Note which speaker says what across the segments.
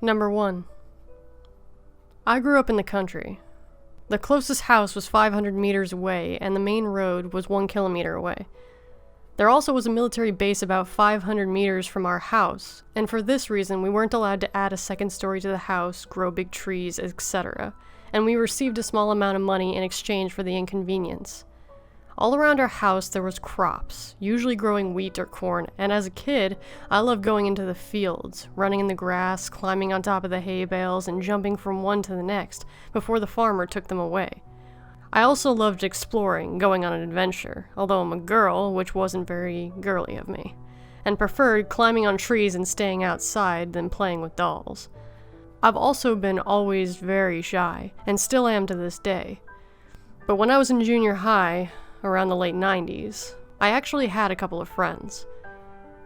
Speaker 1: Number 1. I grew up in the country. The closest house was 500 meters away, and the main road was 1 kilometer away. There also was a military base about 500 meters from our house, and for this reason we weren't allowed to add a second story to the house, grow big trees, etc., and we received a small amount of money in exchange for the inconvenience. All around our house there was crops, usually growing wheat or corn, and as a kid, I loved going into the fields, running in the grass, climbing on top of the hay bales, and jumping from one to the next before the farmer took them away. I also loved exploring, going on an adventure, although I'm a girl, which wasn't very girly of me, and preferred climbing on trees and staying outside than playing with dolls. I've also been always very shy, and still am to this day. But when I was in junior high, around the late 90s, I actually had a couple of friends.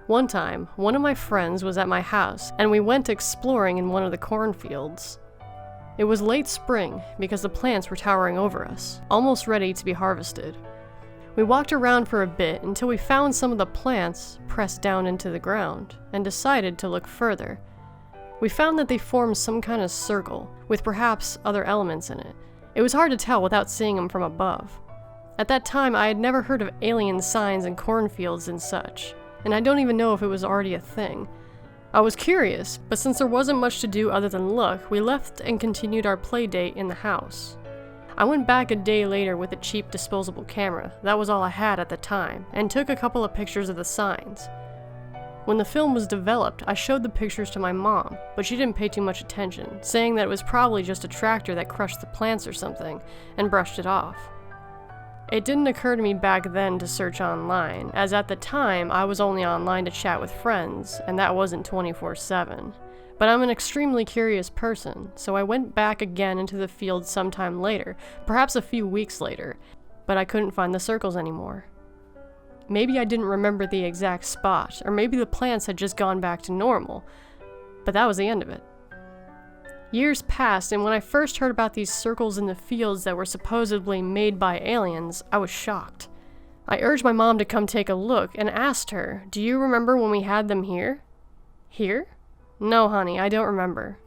Speaker 1: One time, one of my friends was at my house, and we went exploring in one of the cornfields. It was late spring because the plants were towering over us, almost ready to be harvested. We walked around for a bit until we found some of the plants pressed down into the ground, and decided to look further. We found that they formed some kind of circle, with perhaps other elements in it. It was hard to tell without seeing them from above. At that time, I had never heard of alien signs in cornfields and such, and I don't even know if it was already a thing. I was curious, but since there wasn't much to do other than look, we left and continued our play date in the house. I went back a day later with a cheap disposable camera, that was all I had at the time, and took a couple of pictures of the signs. When the film was developed, I showed the pictures to my mom, but she didn't pay too much attention, saying that it was probably just a tractor that crushed the plants or something, and brushed it off. It didn't occur to me back then to search online, as at the time I was only online to chat with friends, and that wasn't 24/7. But I'm an extremely curious person, so I went back again into the field sometime later, perhaps a few weeks later, but I couldn't find the circles anymore. Maybe I didn't remember the exact spot, or maybe the plants had just gone back to normal, but that was the end of it. Years passed, and when I first heard about these circles in the fields that were supposedly made by aliens, I was shocked. I urged my mom to come take a look and asked her, "Do you remember when we had them here?" "Here? No, honey, I don't remember."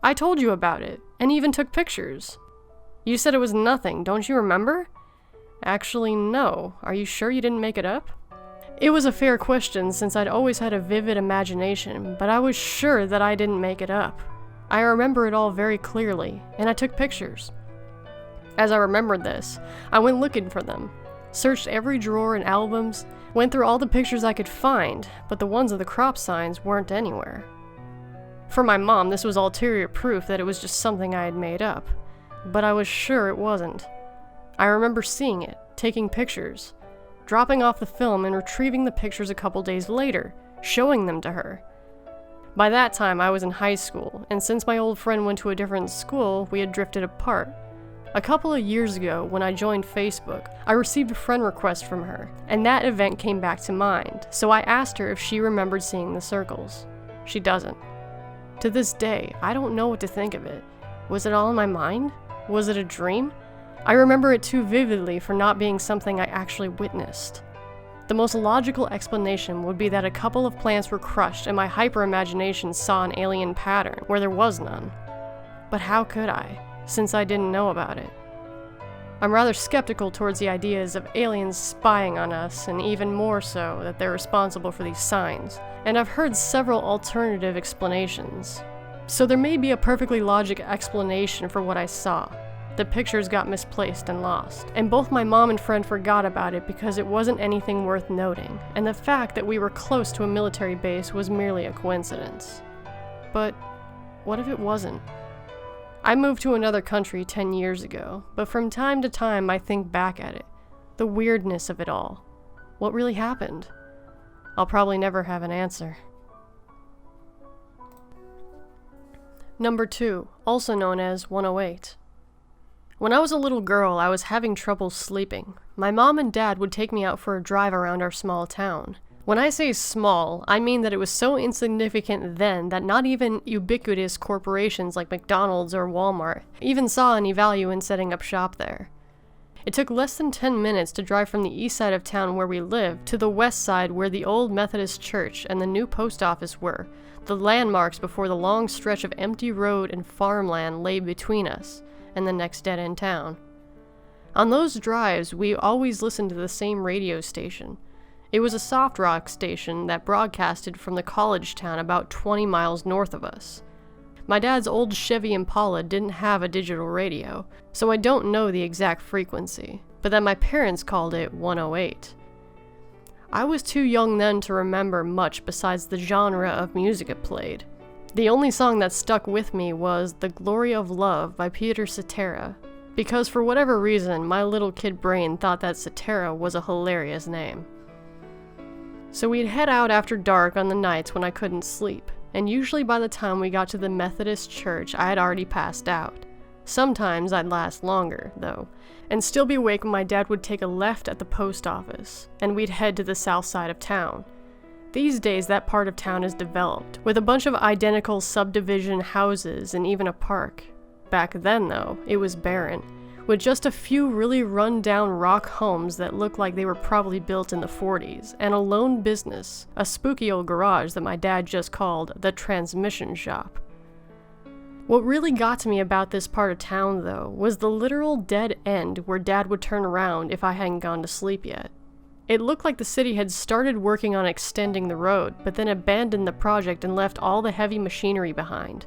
Speaker 1: "I told you about it, and even took pictures." "You said it was nothing, don't you remember?" "Actually, no. Are you sure you didn't make it up?" It was a fair question since I'd always had a vivid imagination, but I was sure that I didn't make it up. I remember it all very clearly, and I took pictures. As I remembered this, I went looking for them, searched every drawer and albums, went through all the pictures I could find, but the ones of the crop signs weren't anywhere. For my mom, this was ulterior proof that it was just something I had made up, but I was sure it wasn't. I remember seeing it, taking pictures, dropping off the film and retrieving the pictures a couple days later, showing them to her. By that time, I was in high school, and since my old friend went to a different school, we had drifted apart. A couple of years ago, when I joined Facebook, I received a friend request from her, and that event came back to mind, so I asked her if she remembered seeing the circles. She doesn't. To this day, I don't know what to think of it. Was it all in my mind? Was it a dream? I remember it too vividly for not being something I actually witnessed. The most logical explanation would be that a couple of plants were crushed and my hyper-imagination saw an alien pattern where there was none. But how could I, since I didn't know about it? I'm rather skeptical towards the ideas of aliens spying on us, and even more so that they're responsible for these signs, and I've heard several alternative explanations. So there may be a perfectly logical explanation for what I saw. The pictures got misplaced and lost, and both my mom and friend forgot about it because it wasn't anything worth noting, and the fact that we were close to a military base was merely a coincidence. But what if it wasn't? I moved to another country 10 years ago, but from time to time I think back at it. The weirdness of it all. What really happened? I'll probably never have an answer. Number 2, also known as 108. When I was a little girl, I was having trouble sleeping. My mom and dad would take me out for a drive around our small town. When I say small, I mean that it was so insignificant then that not even ubiquitous corporations like McDonald's or Walmart even saw any value in setting up shop there. It took less than 10 minutes to drive from the east side of town where we lived to the west side where the old Methodist church and the new post office were, The landmarks before the long stretch of empty road and farmland lay between us and the next dead-end town. On those drives, we always listened to the same radio station. It was a soft rock station that broadcasted from the college town about 20 miles north of us. My dad's old Chevy Impala didn't have a digital radio, so I don't know the exact frequency, but that my parents called it 108. I was too young then to remember much besides the genre of music it played. The only song that stuck with me was The Glory of Love by Peter Cetera, because for whatever reason, my little kid brain thought that Cetera was a hilarious name. So we'd head out after dark on the nights when I couldn't sleep, and usually by the time we got to the Methodist church, I had already passed out. Sometimes I'd last longer, though, and still be awake when my dad would take a left at the post office, and we'd head to the south side of town. These days, that part of town is developed, with a bunch of identical subdivision houses and even a park. Back then, though, it was barren, with just a few really run-down rock homes that looked like they were probably built in the 40s, and a lone business, a spooky old garage that my dad just called the transmission shop. What really got to me about this part of town, though, was the literal dead end where Dad would turn around if I hadn't gone to sleep yet. It looked like the city had started working on extending the road, but then abandoned the project and left all the heavy machinery behind.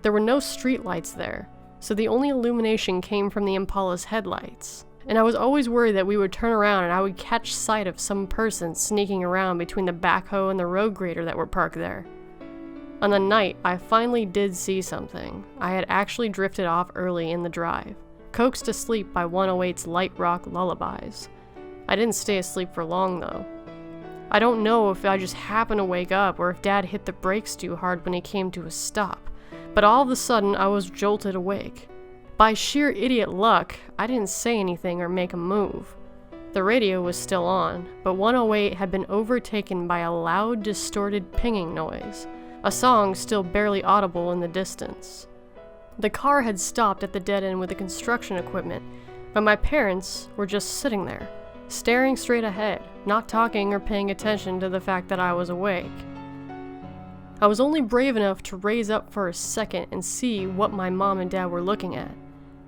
Speaker 1: There were no streetlights there, so the only illumination came from the Impala's headlights, and I was always worried that we would turn around and I would catch sight of some person sneaking around between the backhoe and the road grader that were parked there. On the night, I finally did see something. I had actually drifted off early in the drive, coaxed to sleep by 108's light rock lullabies. I didn't stay asleep for long, though. I don't know if I just happened to wake up or if Dad hit the brakes too hard when he came to a stop, but all of a sudden I was jolted awake. By sheer idiot luck, I didn't say anything or make a move. The radio was still on, but 108 had been overtaken by a loud, distorted pinging noise. A song still barely audible in the distance. The car had stopped at the dead end with the construction equipment, but my parents were just sitting there, staring straight ahead, not talking or paying attention to the fact that I was awake. I was only brave enough to raise up for a second and see what my mom and dad were looking at.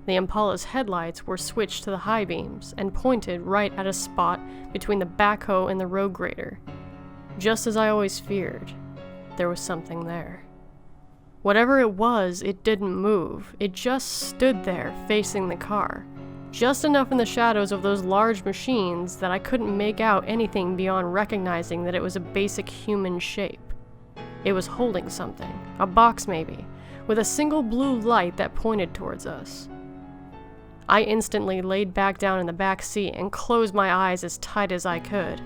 Speaker 1: The Impala's headlights were switched to the high beams and pointed right at a spot between the backhoe and the road grader. Just as I always feared. There was something there. Whatever it was, it didn't move. It just stood there, facing the car. Just enough in the shadows of those large machines that I couldn't make out anything beyond recognizing that it was a basic human shape. It was holding something, a box maybe, with a single blue light that pointed towards us. I instantly laid back down in the back seat and closed my eyes as tight as I could.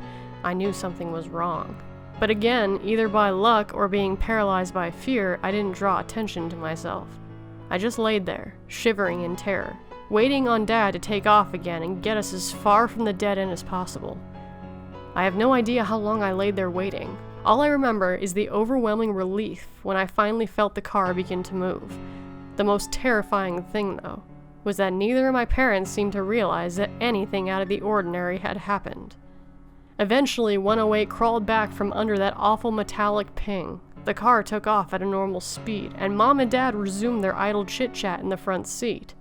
Speaker 1: I knew something was wrong. But again, either by luck or being paralyzed by fear, I didn't draw attention to myself. I just laid there, shivering in terror, waiting on Dad to take off again and get us as far from the dead end as possible. I have no idea how long I laid there waiting. All I remember is the overwhelming relief when I finally felt the car begin to move. The most terrifying thing, though, was that neither of my parents seemed to realize that anything out of the ordinary had happened. Eventually, 108 crawled back from under that awful metallic ping. The car took off at a normal speed, and Mom and Dad resumed their idle chit-chat in the front seat.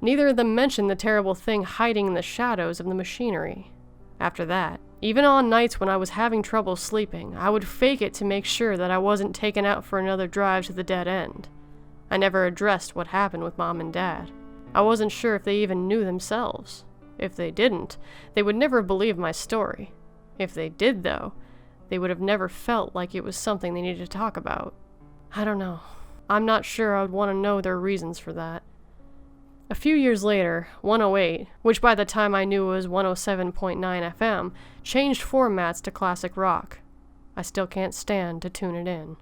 Speaker 1: Neither of them mentioned the terrible thing hiding in the shadows of the machinery. After that, even on nights when I was having trouble sleeping, I would fake it to make sure that I wasn't taken out for another drive to the dead end. I never addressed what happened with Mom and Dad. I wasn't sure if they even knew themselves. If they didn't, they would never believe my story. If they did, though, they would have never felt like it was something they needed to talk about. I don't know. I'm not sure I would want to know their reasons for that. A few years later, 108, which by the time I knew was 107.9 FM, changed formats to classic rock. I still can't stand to tune it in.